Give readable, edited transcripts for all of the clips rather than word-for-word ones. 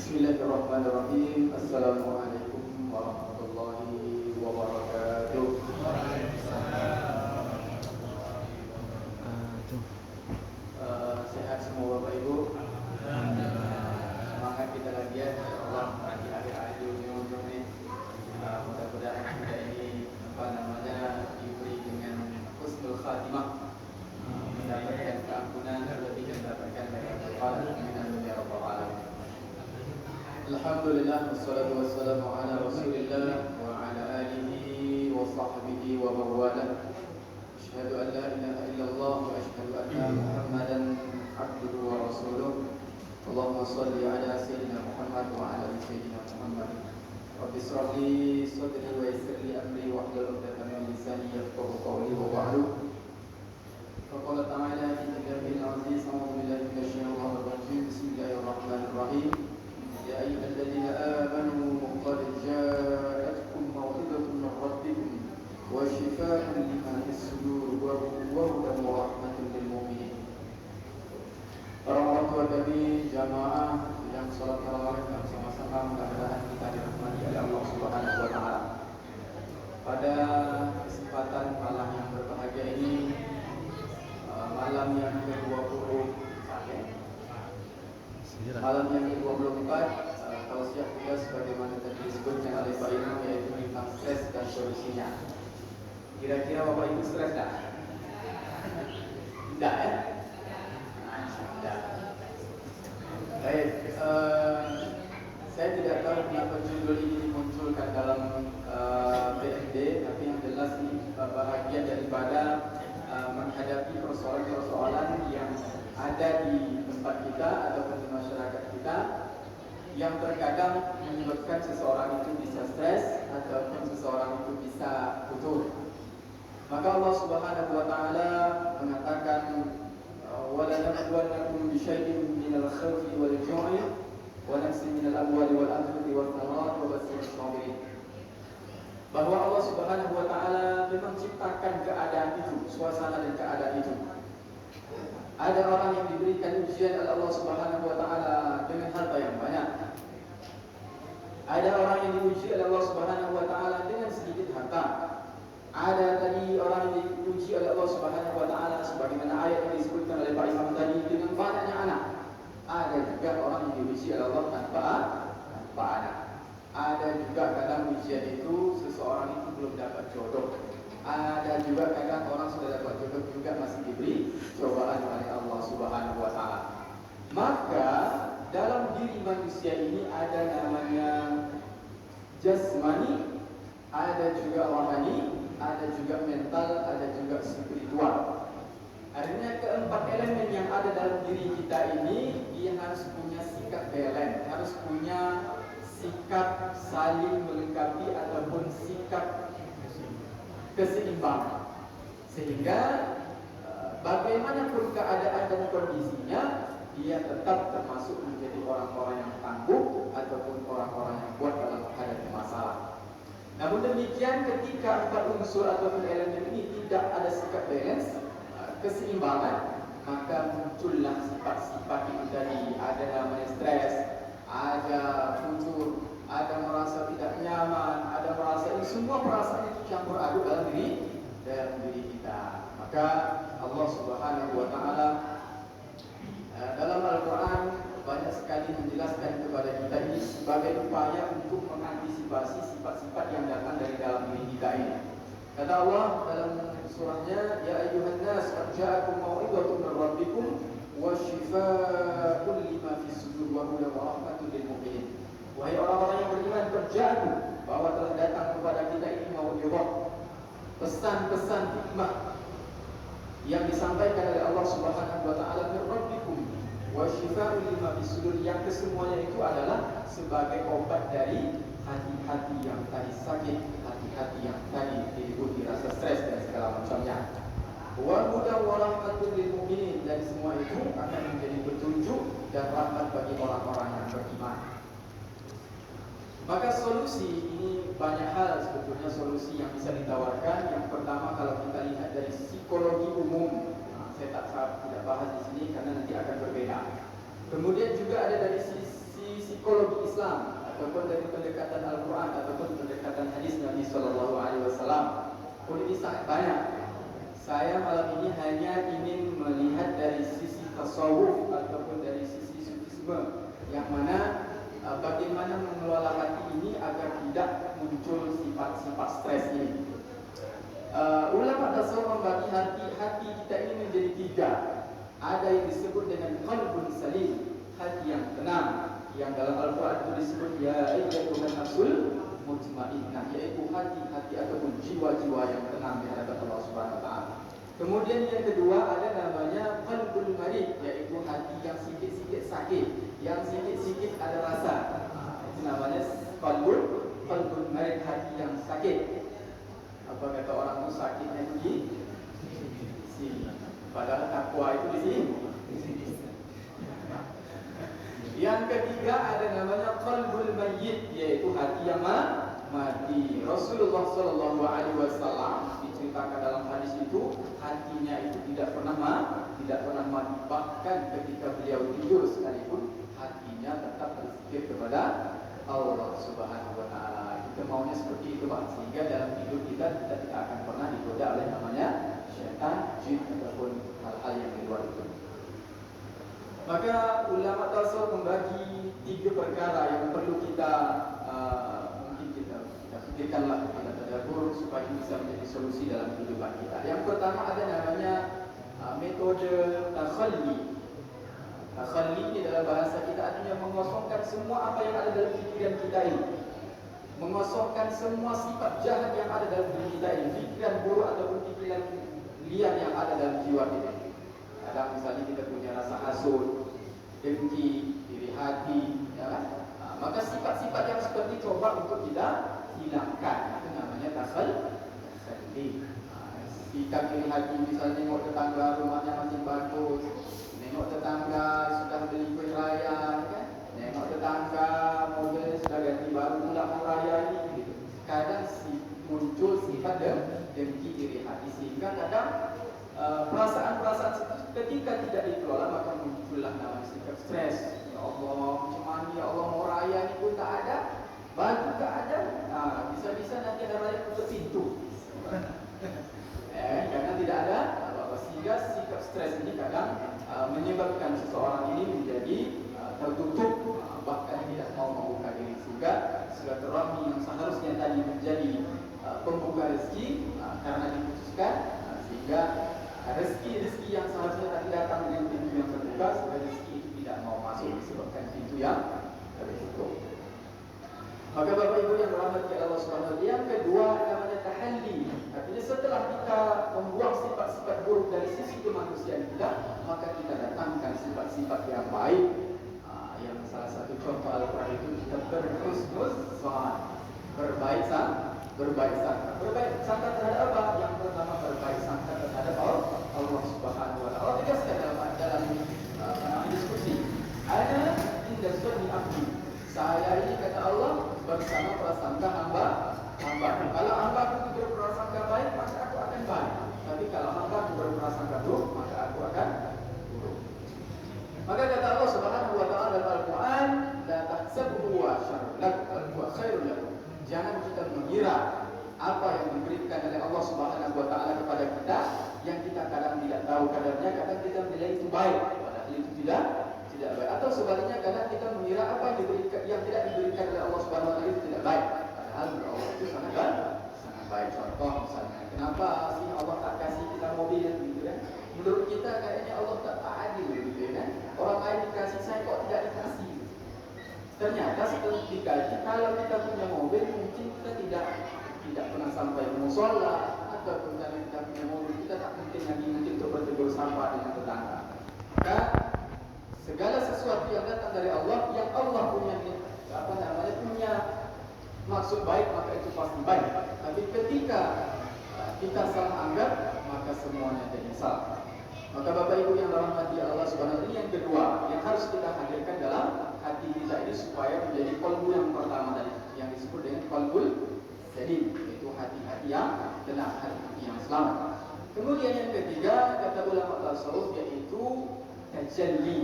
Bismillahirrahmanirrahim. Assalamualaikum warahmatullahi wabarakatuh. Sehat semua Bapak Ibu. Semangat kita lagi ya Allah di akhir-akhir dunia ini. Mudah-mudahan kita ini diberi dengan husnul khatimah, mendapatkan keampunan, lebih mendapatkan keampunan ya rabbal alamin. Alhamdulillah wassalatu wassalamu ala Rasulillah wa ala alihi wa sahbihi wa mawalah. Asyhadu an la ilaha illallah wa asyhadu anna Muhammadan abduhu wa rasuluh. Allahumma shalli ala sayyidina Muhammad wa ala ali sayyidina Muhammad. Rabbi shrah li sadri wa yassir li amri wahlul 'uqdatam min lisani yafqahu qawli wa ba'du. Faqala ta'ala fi kitabil aziz, a'udzu billahi minasyaitonir rajim. Bismillahirrahmanirrahim. يا أيها الذين آمنوا قد جاءتكم موعظة من ربكم وشفاء لما في الصدور وهدى ورحمة للمؤمنين. Para orang tua kami, jamaah yang salat tarawih dan sama-sama mudah-mudahan kita dirahmati oleh Allah Subhanahu wa taala. Pada kesempatan malam yang berbahagia ini, malam yang ke-20 malam yang ke-24, tausiah kita sebagaimana tadi disebutkan oleh Pak Imam, yaitu tentang stres dan solusinya. Kira-kira Bapak Ibu stres tak? Tidak ya? Tidak. Baik, saya tidak tahu kenapa judul ini dimunculkan dalam PMD, tapi yang jelas ini bahagian daripada menghadapi persoalan-persoalan yang ada di tempat kita ataupun di masyarakat kita yang terkadang menyebabkan seseorang itu bisa stres ataupun seseorang itu bisa futur. Maka Allah Subhanahu wa taala mengatakan wala nabluwannakum bi syai'in minal khawfi wal ju'i wa naqsin minal amwali wal anfusi wath thamarati wa basyiril sabirin. Bahwa Allah Subhanahu wa taala memang ciptakan keadaan itu, suasana dan keadaan itu. Ada orang yang diberikan ujian oleh Allah Subhanahu wa taala dengan harta yang banyak. Ada orang yang diuji oleh Allah Subhanahu wa taala dengan sedikit harta. Ada tadi orang yang diuji oleh Allah Subhanahu wa taala sebagaimana ayat yang disebutkan oleh Pak Imam tadi dengan banyaknya anak. Ada juga orang yang diuji oleh Allah tanpa anak. Ada juga kadang ujian itu seseorang itu belum dapat jodoh. Ada juga kadang orang sudah dapat jodoh juga masih diberi cobaan oleh Allah Subhanahu wa taala. Maka dalam diri manusia ini ada namanya jasmani, ada juga rohani, ada juga mental, ada juga spiritual. Artinya keempat elemen yang ada dalam diri kita ini dia harus punya sikap balance, harus punya sikap saling melengkapi ataupun sikap keseimbangan, sehingga bagaimanapun keadaan dan kondisinya dia tetap termasuk menjadi orang-orang yang tangguh ataupun orang-orang yang kuat dalam menghadapi masalah. Namun demikian, ketika empat unsur ataupun elemen ini tidak ada sikap balance, keseimbangan, maka muncullah sifat-sifat yang tadi. Ada namanya stres, ada futur, ada merasa tidak nyaman, ada merasa ini semua perasaan itu campur aduk dalam diri kita. Maka Allah Subhanahu wa taala dalam Al-Qur'an banyak sekali menjelaskan kepada kita ini sebagai upaya untuk mengantisipasi sifat-sifat yang datang dari dalam diri kita ini. Kata Allah dalam surahnya, ya ayyuhan nas qad ja'akum mau'izatun min rabbikum wa syifaa'un lima fis sudur wa hudan wa rahmatun lil mu'minin. Wahai orang-orang yang beriman, kerjaanmu bahwa telah datang kepada kita ini mau'izah, pesan-pesan hikmah yang disampaikan oleh Allah Subhanahu wa taala min rabbikum wa syifaa'un lima fis sudur, yang kesemuanya itu adalah sebagai obat dari hati-hati yang tadi sakit, hati-hati yang tadi diliputi rasa stres dan segala macamnya. Wa hudan wa rahmatun lil mu'minin, dan semua itu akan menjadi petunjuk dan rahmat bagi orang-orang yang beriman. Maka solusi ini banyak hal sebetulnya solusi yang bisa ditawarkan. Yang pertama, kalau kita lihat dari psikologi umum, saya tidak bahas di sini karena nanti akan berbeda. Kemudian juga ada dari sisi psikologi Islam ataupun dari pendekatan Al-Quran ataupun pendekatan hadis Nabi Sallallahu Alaihi Wasallam. Ini sangat banyak. Saya malam ini hanya ingin melihat dari sisi tasawuf ataupun dari sisi sufisme, yang mana bagaimana mengelola hati ini agar tidak muncul sifat-sifat stres ini. Ulama tasawuf membagi hati kita ini menjadi tiga. Ada yang disebut dengan qalbun salim, hati yang tenang, yang dalam Al-Quran itu disebut ya ayyatuhan nafsul mutmainnah, yaitu hati-hati ataupun jiwa-jiwa yang tenang di hadapan Allah Subhanahu wa taala. Kemudian yang kedua ada namanya qalbul marid, yaitu hati yang sikit-sikit sakit, yang sikit-sikit ada rasa. Itu namanya qalbul marid, hati yang sakit. Apa kata orang itu sakitnya itu di sini, padahal takwa itu di sini. Yang ketiga ada namanya qalbul mayyit, yaitu hati yang mati. Rasulullah Sallallahu Alaihi Wasallam diceritakan dalam hadis itu hatinya itu tidak pernah mati, bahkan ketika beliau tidur sekalipun hatinya tetap berzikir kepada Allah Subhanahu Wa Taala. Kita maunya seperti itu, Pak, sehingga dalam hidup kita tidak akan pernah digoda oleh namanya syaitan, jin ataupun hal-hal yang di luar itu. Maka ulama tasawuf membagi tiga perkara yang perlu kita mungkin kita pikirkanlah, kita tadabbur supaya bisa menjadi solusi dalam kehidupan kita. Yang pertama ada namanya metode takhalli. Takhalli ini dalam bahasa kita artinya mengosongkan semua apa yang ada dalam pikiran kita ini, mengosongkan semua sifat jahat yang ada dalam diri kita ini, pikiran buruk ataupun pikiran liar yang ada dalam jiwa kita. Kadang misalnya kita punya rasa hasud, dengki, iri hati, ya kan? Maka sifat-sifat yang seperti coba untuk kita hilangkan. Itu namanya takhalli. Sikap iri hati, misalnya tengok tetangga rumahnya makin bagus, tengok tetangga sudah beli kuih raya, kan? Tengok tetangga mobil sudah ganti baru pula mau raya ini, gitu. Kadang muncul sifat dengki, iri hati, sehingga kadang perasaan-perasaan seperti ketika tidak dikelola maka muncullah namanya sikap stres. Ya Allah, macam mana ya Allah, mau raya ini pun tak ada, baju tak ada. Bisa-bisa nanti ada raya tutup pintu. Karena tidak ada apa-apa. Sehingga sikap stres ini kadang menyebabkan seseorang ini menjadi tertutup, bahkan tidak mau membuka diri, sehingga silaturahmi yang seharusnya tadi menjadi pembuka rezeki karena diputuskan, sehingga rezeki yang seharusnya tadi datang dengan pintu yang terbuka, sehingga rezeki itu tidak mau masuk disebabkan pintu yang tertutup. Maka Bapak Ibu yang dirahmati Allah Subhanahu wa taala, yang kedua namanya tahalli. Artinya setelah kita membuang sifat-sifat buruk dari sisi kemanusiaan kita, maka kita datangkan sifat-sifat yang baik. Yang salah satu contoh Al-Quran itu kita berhusnuzan, berbaik sangka. Berbaik sangka terhadap apa? Yang pertama berbaik sangka terhadap Allah Subhanahu wa taala. Allah tegaskan dalam diskusi. Ana inda sunni abdi. Saya ini kata Allah bersama prasangka hamba. Kalau hamba aku berprasangka baik, maka aku akan baik. Tapi kalau hamba aku berprasangka buruk, maka aku akan buruk. Maka kata Allah Subhanahu wa taala dalam Al-Quran, la tahsabuhu wa syarrun lakum bal huwa khairun lakum. Jangan kita mengira apa yang diberikan oleh Allah Subhanahu wa taala kepada kita yang kita kadang tidak tahu kadarnya, kadang kita menilai itu baik padahal itu tidak baik. Atau sebaliknya kadang kita mengira apa yang tidak diberikan oleh Allah Subhanahu wa taala itu tidak baik padahal Allah itu sangat baik. Contoh misalnya, kenapa sih Allah tak kasih kita mobil gitu kan? Menurut kita kayaknya Allah tak adil gitu kan? Orang lain dikasih, saya kok tidak dikasih. Ternyata setelah dikaji, kalau kita punya mobil mungkin kita tidak pernah sampai musola, ataupun kalau kita punya mobil kita tak mungkin lagi untuk bertegur sampah dengan tetangga. Maka segala sesuatu yang datang dari Allah, yang Allah punya punya maksud baik, maka itu pasti baik. Tapi ketika kita salah anggap, maka semuanya jadi salah. Maka Bapak Ibu yang dirahmati Allah Subhanahu wa taala, yang kedua yang harus kita hadirkan dalam hati kita ini supaya menjadi qalbu yang pertama tadi, yang disebut dengan qalbul salim, yaitu hati-hati yang tenang, hati-hati yang selamat. Kemudian yang ketiga kata ulama tasawuf yaitu tajalli.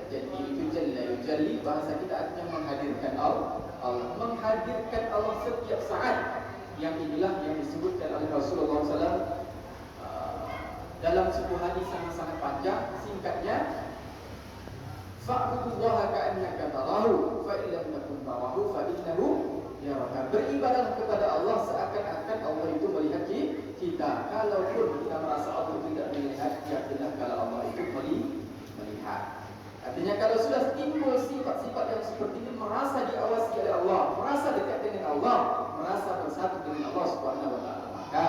Jadi itu jalla yujalli, bahasa kita artinya menghadirkan Allah. Menghadirkan Allah setiap saat. Yang inilah yang disebutkan oleh Rasulullah SAW dalam sebuah hadis sangat-sangat panjang. Singkatnya, fa'budullaha ka'annaka tarahu fa in lam takun tarahu fa innahu yaraka. Beribadahlah kepada Allah seakan-akan Allah itu melihat kita. Kalaupun kita merasa Allah tidak melihat, yakinlah kalau Allah itu melihat. Artinya kalau sudah timbul sifat-sifat yang seperti ini, merasa diawasi oleh Allah, merasa dekat dengan Allah, merasa bersatu dengan Allah Subhanahu wa taala, maka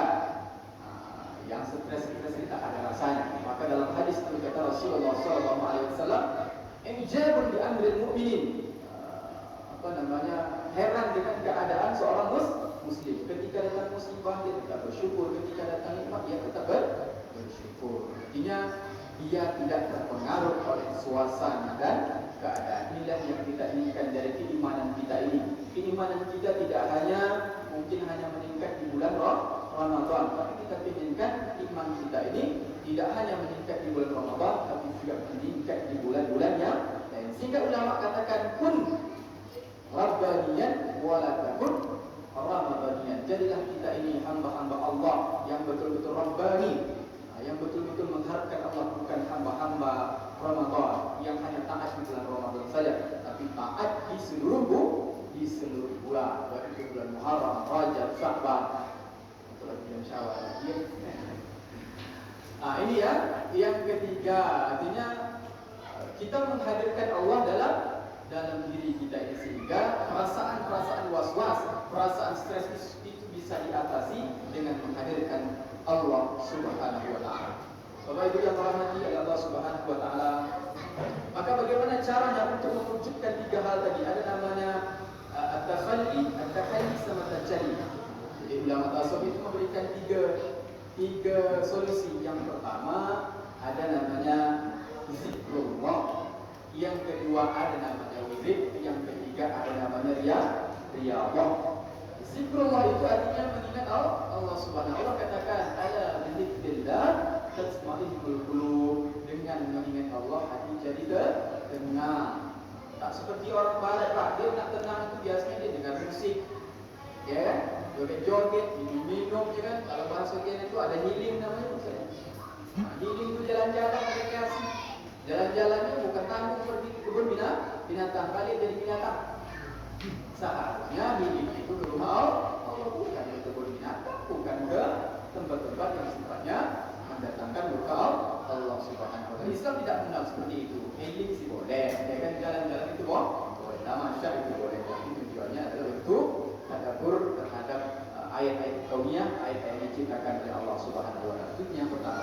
yang stres ini tak ada rasanya. Maka dalam hadis itu kata Rasulullah SAW, "Ijabun bi amril mu'minin." Heran dengan keadaan seorang muslim. Ketika datang musibah dia tetap bersyukur, ketika datang nikmat dia tetap bersyukur. Artinya dia tidak terpengaruh oleh suasana dan keadaan. Inilah yang kita inginkan dari keimanan kita ini. Keimanan kita tidak mungkin hanya meningkat di bulan Ramadan, tapi kita inginkan iman kita ini tidak hanya meningkat di bulan Ramadan, tapi juga meningkat di bulan-bulan yang lain. Sehingga ulama katakan kun Rabbaniyan walakun Ramadaniyan. Jadilah kita ini hamba-hamba Allah yang betul-betul Rabbani, yang betul-betul mengharapkan Allah, bukan hamba-hamba Ramadan yang hanya taat di bulan Ramadan saja, tapi taat di seluruh bulan, baik itu bulan Muharram, Rajab, Sya'ban, atau bulan Syawal. Ini ya, yang ketiga, artinya kita menghadirkan Allah dalam diri kita ini, sehingga perasaan-perasaan was-was, perasaan stres itu bisa diatasi dengan menghadirkan Allah Subhanahu wa taala. Bapak Ibu yang dirahmati oleh Allah Subhanahu wa taala, maka bagaimana caranya untuk mewujudkan tiga hal tadi? Ada namanya at-takhalli, sama tajalli. Jadi ulama tasawuf itu memberikan tiga solusi. Yang pertama ada namanya zikrullah, yang kedua ada namanya wirid, yang ketiga ada namanya riyadhah. Zikrullah itu artinya mengingat Allah Subhanahu wa taala. Katakan ala dzikrillah tatma'innul qulub. Dengan mengingat Allah hati jadi tenang. Tak seperti orang barat, Pak. Dia nak tenang itu biasanya dia dengar musik, ya kan? Joget-joget, minum-minum, ya kan? Kalau bahasa kita itu ada healing namanya, misalnya. Healing itu jalan-jalan, rekreasi. Jalan-jalannya bukan tanggung pergi ke kebun binatang, balik jadi binatang. Seharusnya healing itu ke rumah Allah, bukan ke kebun binatang, bukan ke tempat-tempat yang sifatnya mendatangkan murka Allah Subhanahu wa taala. Islam tidak mengenal seperti itu. Healing sih boleh, ya kan? Jalan-jalan itu boleh, tamasya itu boleh. Tapi tujuannya adalah untuk tadabbur terhadap ayat-ayat kauniyah, ayat-ayat yang diciptakan oleh Allah Subhanahu wa taala. Itu yang pertama,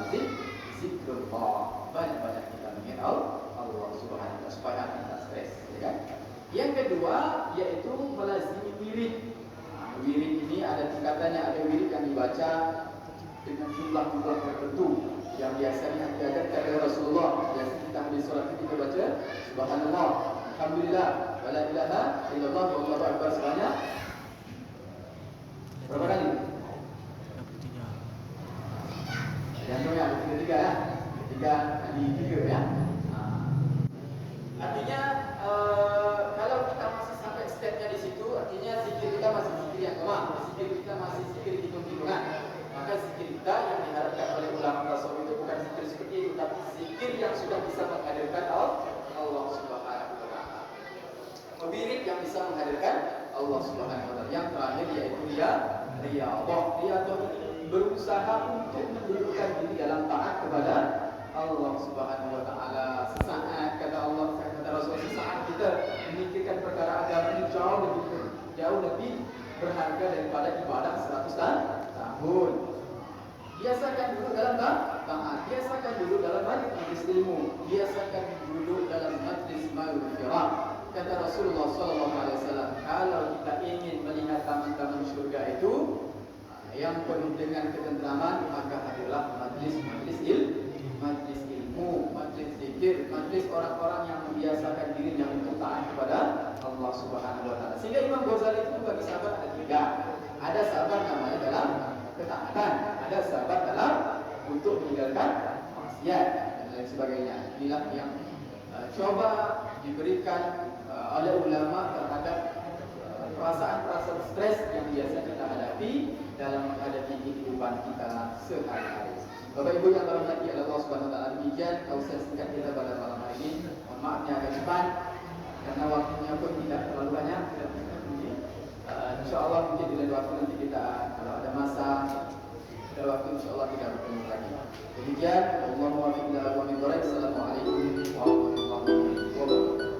zikrullah. Banyak-banyak kita mengingat Allah Subhanahu wa taala supaya kita stres, ya kan? Yang kedua yaitu melazimi wirid. Wirid ini ada tingkatannya, ada wirid yang dibaca dengan jumlah-jumlah tertentu yang biasanya diajarkan oleh Rasulullah. Biasanya kita habis sholat kita baca subhanallah, alhamdulillah, wala ilaha illallah, wallahu akbar sebanyak berapa kali? Yang yang ketiga ya, ketiga ya. Artinya kalau kita masih sampai stepnya di situ, artinya zikir kita masih zikir yang lemah, zikir kita masih zikir hitung-hitungan. Maka zikir kita yang diharapkan oleh ulama tasawuf itu bukan zikir seperti itu, tapi zikir yang sudah bisa menghadirkan Allah Subhanahu wa taala. Wirid yang bisa menghadirkan Allah Subhanahu wa taala. Yang terakhir yaitu riyadhah. Riyadhah ini berusaha untuk mendudukkan diri dalam taat kepada Allah Subhanahu wa taala. Sesaat kata Allah, kata Rasul, sesaat kita memikirkan perkara agama ini jauh lebih berharga daripada ibadah 100 tahun. Biasakan duduk dalam taat, biasakan duduk dalam majlis ilmu, biasakan duduk dalam majlis maghfirah. Kata Rasulullah SAW, kalau kita ingin melihat taman-taman surga itu yang penuh dengan ketentraman, maka hadirlah majlis ilmu, majlis zikir, majlis orang-orang yang membiasakan dirinya untuk taat kepada Allah Subhanahu wa taala. Sehingga Imam Ghazali itu bagi sahabat ada tiga. Ada sahabat namanya dalam ketaatan, ada sahabat dalam untuk meninggalkan maksiat dan lain sebagainya. Inilah yang coba diberikan oleh ulama terhadap perasaan-perasaan stres yang biasa kita hadapi dalam menghadapi kehidupan kita sehari-hari. Bapak Ibu yang dirahmati Allah Subhanahu wa taala, demikian tausiah singkat kita pada malam hari ini. Mohon maaf yang agak cepat karena waktunya pun tidak terlalu banyak. Insyaallah mungkin di lain waktu nanti kita kalau ada masa ada waktu insyaallah kita bertemu lagi. Demikian, Allahumma wa billahi wa min Assalamualaikum warahmatullahi wabarakatuh.